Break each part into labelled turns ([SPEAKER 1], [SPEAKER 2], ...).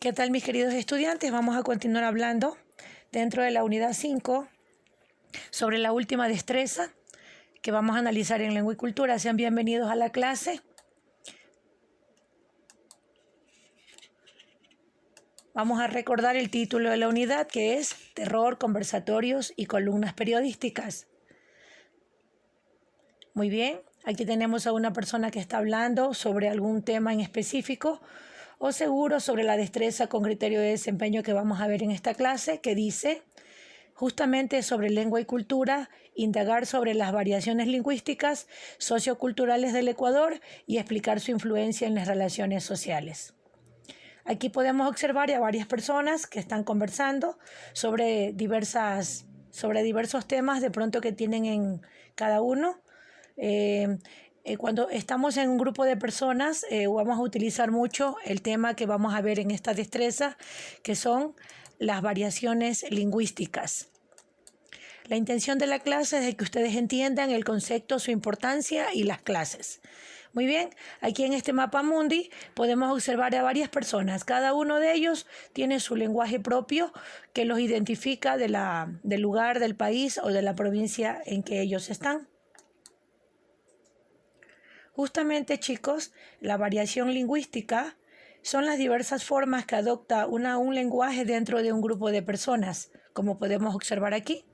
[SPEAKER 1] ¿Qué tal, mis queridos estudiantes? Vamos a continuar hablando dentro de la unidad 5 sobre la última destreza que vamos a analizar en lengua y cultura. Sean bienvenidos a la clase. Vamos a recordar el título de la unidad, que es Terror, conversatorios y columnas periodísticas. Muy bien, aquí tenemos a una persona que está hablando sobre algún tema en específico o seguro sobre la destreza con criterio de desempeño que vamos a ver en esta clase, que dice justamente sobre lengua y cultura, indagar sobre las variaciones lingüísticas socioculturales del Ecuador y explicar su influencia en las relaciones sociales. Aquí podemos observar a varias personas que están conversando sobre diversos temas de pronto que tienen en cada uno. Cuando estamos en un grupo de personas, vamos a utilizar mucho el tema que vamos a ver en esta destreza, que son las variaciones lingüísticas. La intención de la clase es de que ustedes entiendan el concepto, su importancia y las clases. Muy bien, aquí en este mapa mundi podemos observar a varias personas. Cada uno de ellos tiene su lenguaje propio que los identifica del lugar, del país o de la provincia en que ellos están. Justamente, chicos, la variación lingüística son las diversas formas que adopta un lenguaje dentro de un grupo de personas, como podemos observar aquí.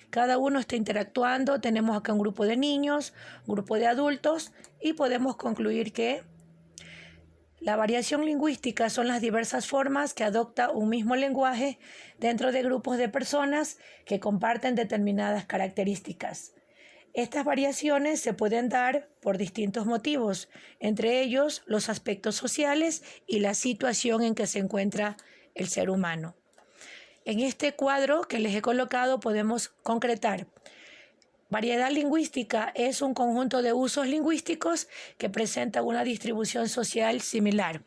[SPEAKER 1] Cada uno está interactuando, tenemos acá un grupo de niños, un grupo de adultos, y podemos concluir que la variación lingüística son las diversas formas que adopta un mismo lenguaje dentro de grupos de personas que comparten determinadas características. Estas variaciones se pueden dar por distintos motivos, entre ellos los aspectos sociales y la situación en que se encuentra el ser humano. En este cuadro que les he colocado podemos concretar. Variedad lingüística es un conjunto de usos lingüísticos que presenta una distribución social similar.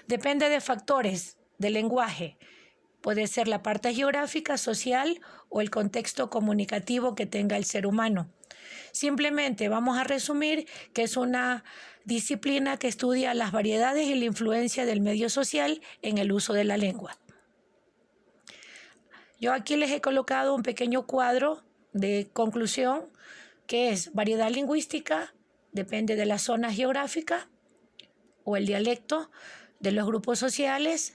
[SPEAKER 1] Depende de factores del lenguaje. Puede ser la parte geográfica, social o el contexto comunicativo que tenga el ser humano. Simplemente vamos a resumir que es una disciplina que estudia las variedades y la influencia del medio social en el uso de la lengua. Yo aquí les he colocado un pequeño cuadro de conclusión que es variedad lingüística, depende de la zona geográfica o el dialecto de los grupos sociales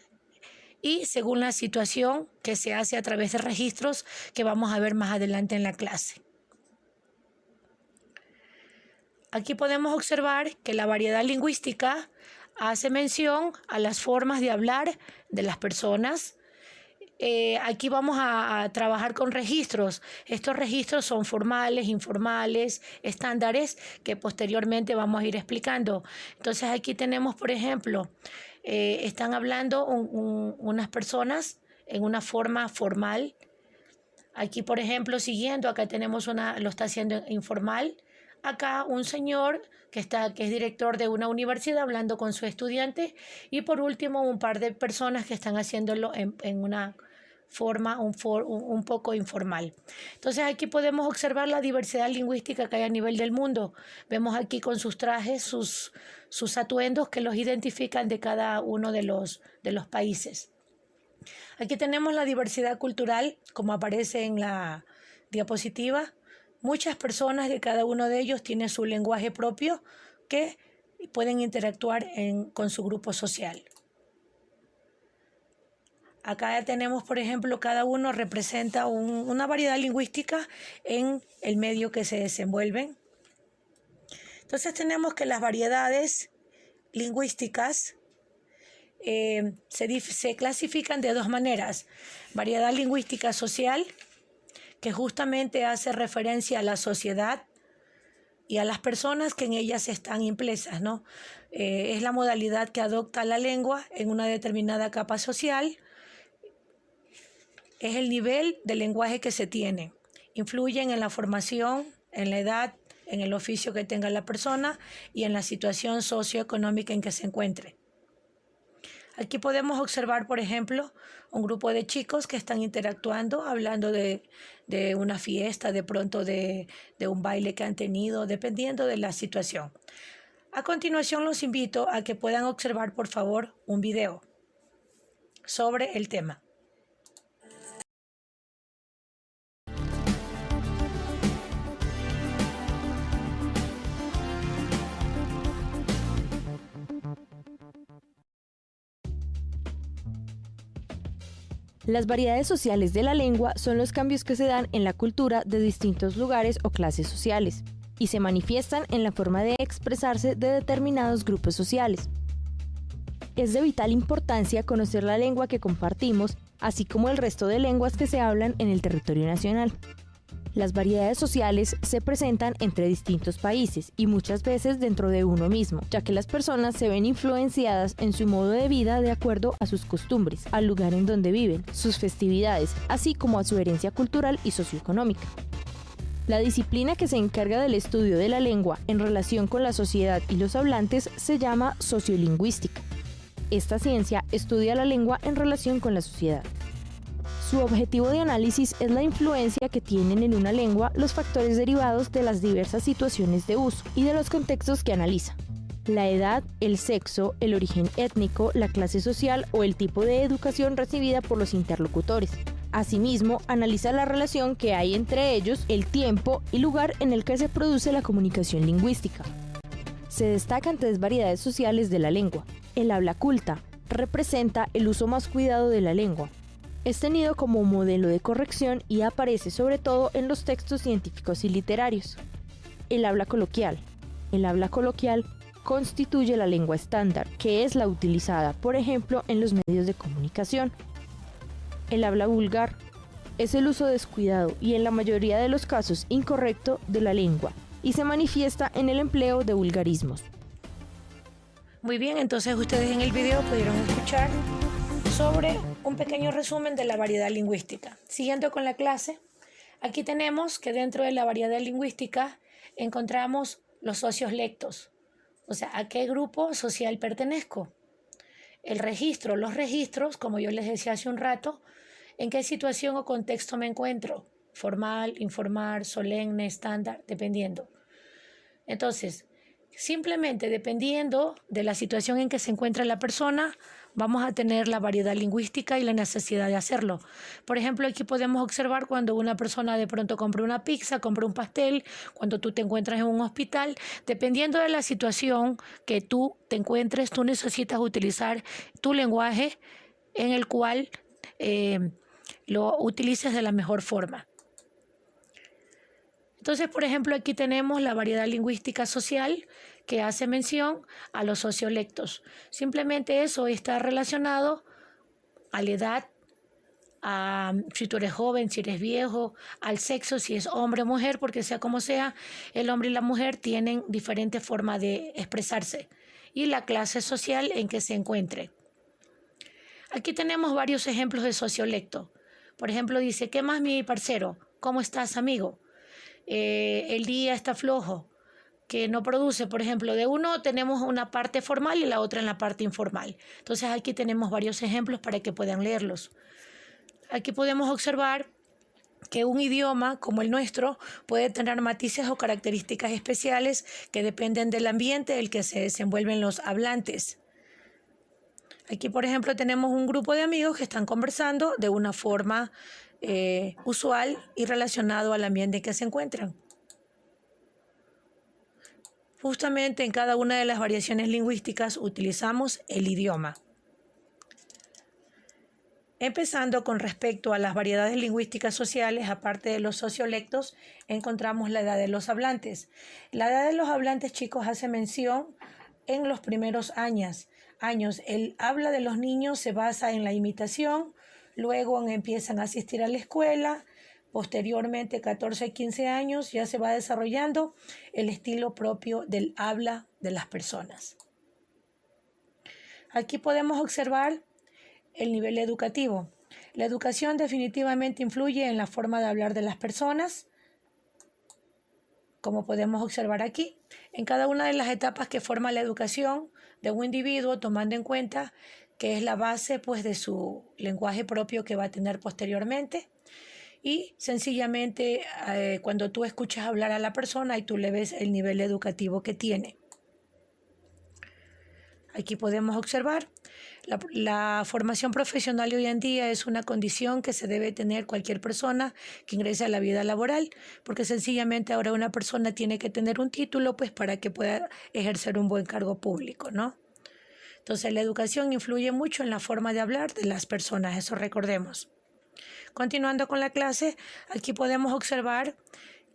[SPEAKER 1] y según la situación que se hace a través de registros que vamos a ver más adelante en la clase. Aquí podemos observar que la variedad lingüística hace mención a las formas de hablar de las personas. Aquí vamos a trabajar con registros. Estos registros son formales, informales, estándares que posteriormente vamos a ir explicando. Entonces aquí tenemos, por ejemplo, están hablando unas personas en una forma formal. Aquí, por ejemplo, siguiendo, acá tenemos lo está haciendo informal. Acá un señor que es director de una universidad hablando con su estudiante y por último un par de personas que están haciéndolo en una forma un poco informal. Entonces aquí podemos observar la diversidad lingüística que hay a nivel del mundo. Vemos aquí con sus trajes, sus atuendos que los identifican de cada uno de los países. Aquí tenemos la diversidad cultural como aparece en la diapositiva. Muchas personas de cada uno de ellos tienen su lenguaje propio que pueden interactuar con su grupo social. Acá tenemos, por ejemplo, cada uno representa una variedad lingüística en el medio que se desenvuelven. Entonces tenemos que las variedades lingüísticas se clasifican de dos maneras. Variedad lingüística social, que justamente hace referencia a la sociedad y a las personas que en ellas están impresas, ¿no? Es la modalidad que adopta la lengua en una determinada capa social. Es el nivel de lenguaje que se tiene. Influyen en la formación, en la edad, en el oficio que tenga la persona y en la situación socioeconómica en que se encuentre. Aquí podemos observar, por ejemplo, un grupo de chicos que están interactuando, hablando de una fiesta, de pronto de un baile que han tenido, dependiendo de la situación. A continuación los invito a que puedan observar, por favor, un video. sobre el tema.
[SPEAKER 2] Las variedades sociales de la lengua son los cambios que se dan en la cultura de distintos lugares o clases sociales y se manifiestan en la forma de expresarse de determinados grupos sociales. Es de vital importancia conocer la lengua que compartimos, así como el resto de lenguas que se hablan en el territorio nacional. Las variedades sociales se presentan entre distintos países y muchas veces dentro de uno mismo, ya que las personas se ven influenciadas en su modo de vida de acuerdo a sus costumbres, al lugar en donde viven, sus festividades, así como a su herencia cultural y socioeconómica. La disciplina que se encarga del estudio de la lengua en relación con la sociedad y los hablantes se llama sociolingüística. Esta ciencia estudia la lengua en relación con la sociedad. Su objetivo de análisis es la influencia que tienen en una lengua los factores derivados de las diversas situaciones de uso y de los contextos que analiza. La edad, el sexo, el origen étnico, la clase social o el tipo de educación recibida por los interlocutores. Asimismo, analiza la relación que hay entre ellos, el tiempo y lugar en el que se produce la comunicación lingüística. Se destacan 3 variedades sociales de la lengua. El habla culta representa el uso más cuidado de la lengua. Es tenido como modelo de corrección y aparece sobre todo en los textos científicos y literarios. El habla coloquial. El habla coloquial constituye la lengua estándar, que es la utilizada, por ejemplo, en los medios de comunicación. El habla vulgar es el uso descuidado y en la mayoría de los casos incorrecto de la lengua y se manifiesta en el empleo de vulgarismos.
[SPEAKER 1] Muy bien, entonces ustedes en el video pudieron escuchar sobre un pequeño resumen de la variedad lingüística. Siguiendo con la clase, aquí tenemos que dentro de la variedad lingüística encontramos los sociolectos, o sea, ¿a qué grupo social pertenezco? El registro, los registros, como yo les decía hace un rato, ¿en qué situación o contexto me encuentro? Formal, informal, solemne, estándar, dependiendo. Entonces, simplemente dependiendo de la situación en que se encuentra la persona, vamos a tener la variedad lingüística y la necesidad de hacerlo. Por ejemplo, aquí podemos observar cuando una persona de pronto compra una pizza, compra un pastel, cuando tú te encuentras en un hospital, dependiendo de la situación que tú te encuentres, tú necesitas utilizar tu lenguaje en el cual lo utilices de la mejor forma. Entonces, por ejemplo, aquí tenemos la variedad lingüística social que hace mención a los sociolectos. Simplemente eso está relacionado a la edad, a si tú eres joven, si eres viejo, al sexo, si es hombre o mujer, porque sea como sea, el hombre y la mujer tienen diferentes formas de expresarse y la clase social en que se encuentre. Aquí tenemos varios ejemplos de sociolecto. Por ejemplo, dice, ¿qué más, mi parcero? ¿Cómo estás, amigo? El día está flojo, que no produce, por ejemplo, de uno tenemos una parte formal y la otra en la parte informal. Entonces aquí tenemos varios ejemplos para que puedan leerlos. Aquí podemos observar que un idioma como el nuestro puede tener matices o características especiales que dependen del ambiente en el que se desenvuelven los hablantes. Aquí, por ejemplo, tenemos un grupo de amigos que están conversando de una forma usual y relacionado al ambiente en que se encuentran. Justamente en cada una de las variaciones lingüísticas utilizamos el idioma. Empezando con respecto a las variedades lingüísticas sociales, aparte de los sociolectos, encontramos la edad de los hablantes. La edad de los hablantes, chicos, hace mención en los primeros años. El habla de los niños se basa en la imitación, luego empiezan a asistir a la escuela, posteriormente 14 y 15 años ya se va desarrollando el estilo propio del habla de las personas. Aquí podemos observar el nivel educativo. La educación definitivamente influye en la forma de hablar de las personas, como podemos observar aquí, en cada una de las etapas que forma la educación de un individuo, tomando en cuenta que es la base pues, de su lenguaje propio que va a tener posteriormente. Y sencillamente cuando tú escuchas hablar a la persona y tú le ves el nivel educativo que tiene. Aquí podemos observar, la formación profesional hoy en día es una condición que se debe tener cualquier persona que ingrese a la vida laboral, porque sencillamente ahora una persona tiene que tener un título pues para que pueda ejercer un buen cargo público, ¿no? Entonces la educación influye mucho en la forma de hablar de las personas, eso recordemos. Continuando con la clase, aquí podemos observar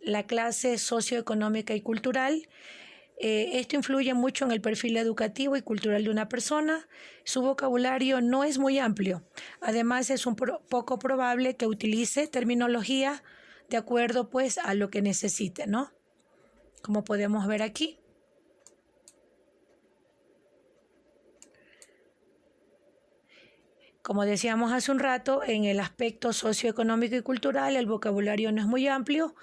[SPEAKER 1] la clase socioeconómica y cultural. Esto influye mucho en el perfil educativo y cultural de una persona. Su vocabulario no es muy amplio. Además, es poco probable que utilice terminología de acuerdo pues a lo que necesite, ¿no? Como podemos ver aquí. Como decíamos hace un rato, en el aspecto socioeconómico y cultural el vocabulario no es muy amplio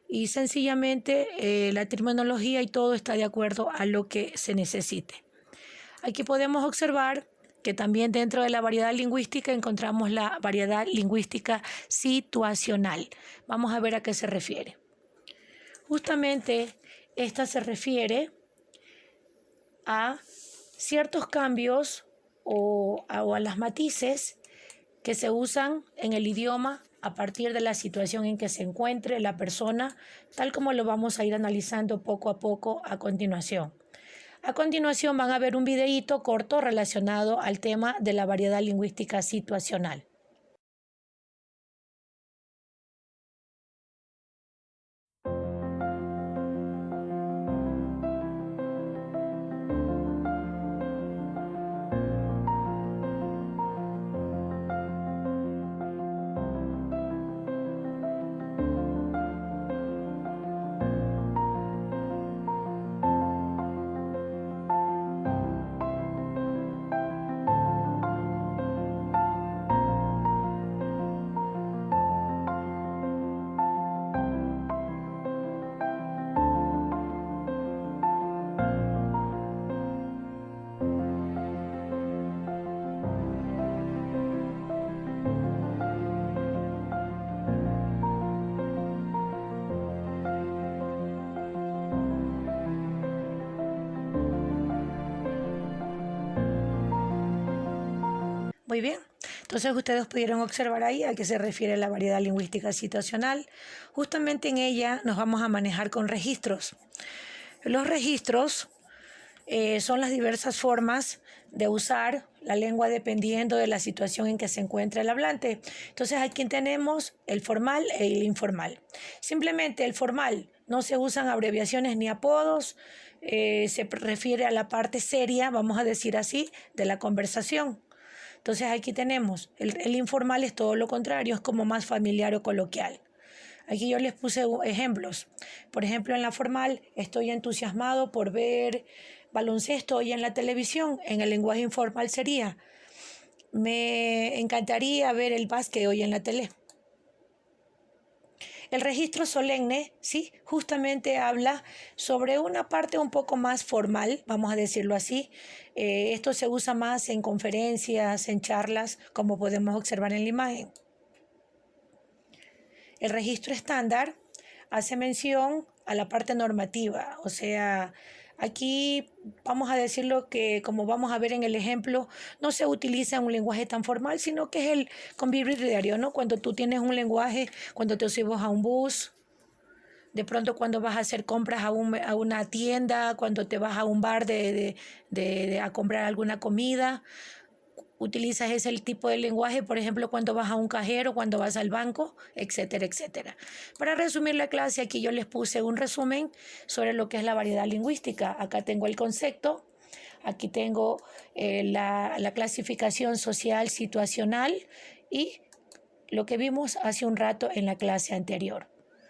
[SPEAKER 1] y sencillamente la terminología y todo está de acuerdo a lo que se necesite. Aquí podemos observar que también dentro de la variedad lingüística encontramos la variedad lingüística situacional. Vamos a ver a qué se refiere. Justamente esta se refiere a ciertos cambios o a las matices que se usan en el idioma a partir de la situación en que se encuentre la persona, tal como lo vamos a ir analizando poco a poco a continuación. A continuación van a ver un videíto corto relacionado al tema de la variedad lingüística situacional. Muy bien, entonces ustedes pudieron observar ahí a qué se refiere la variedad lingüística situacional. Justamente en ella nos vamos a manejar con registros. Los registros son las diversas formas de usar la lengua dependiendo de la situación en que se encuentra el hablante. Entonces aquí tenemos el formal e el informal. Simplemente el formal, no se usan abreviaciones ni apodos, se refiere a la parte seria, vamos a decir así, de la conversación. Entonces aquí tenemos, el informal es todo lo contrario, es como más familiar o coloquial. Aquí yo les puse ejemplos. Por ejemplo, en la formal, estoy entusiasmado por ver baloncesto hoy en la televisión. En el lenguaje informal sería, me encantaría ver el básquet hoy en la tele. El registro solemne, sí, justamente habla sobre una parte un poco más formal, vamos a decirlo así. Esto se usa más en conferencias, en charlas, como podemos observar en la imagen. El registro estándar hace mención a la parte normativa, o sea, aquí vamos a decirlo que, como vamos a ver en el ejemplo, no se utiliza un lenguaje tan formal, sino que es el convivir diario, ¿no? Cuando tú tienes un lenguaje, cuando te subes a un bus, de pronto cuando vas a hacer compras a una tienda, cuando te vas a un bar a comprar alguna comida, utilizas ese tipo de lenguaje, por ejemplo, cuando vas a un cajero, cuando vas al banco, etcétera, etcétera. Para resumir la clase, aquí yo les puse un resumen sobre lo que es la variedad lingüística. Acá tengo el concepto, aquí tengo la clasificación social situacional y lo que vimos hace un rato en la clase anterior.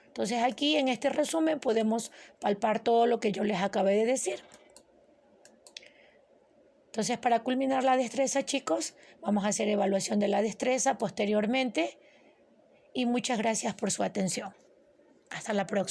[SPEAKER 1] Entonces aquí en este resumen podemos palpar todo lo que yo les acabé de decir. Entonces, para culminar la destreza, chicos, vamos a hacer evaluación de la destreza posteriormente y muchas gracias por su atención. Hasta la próxima.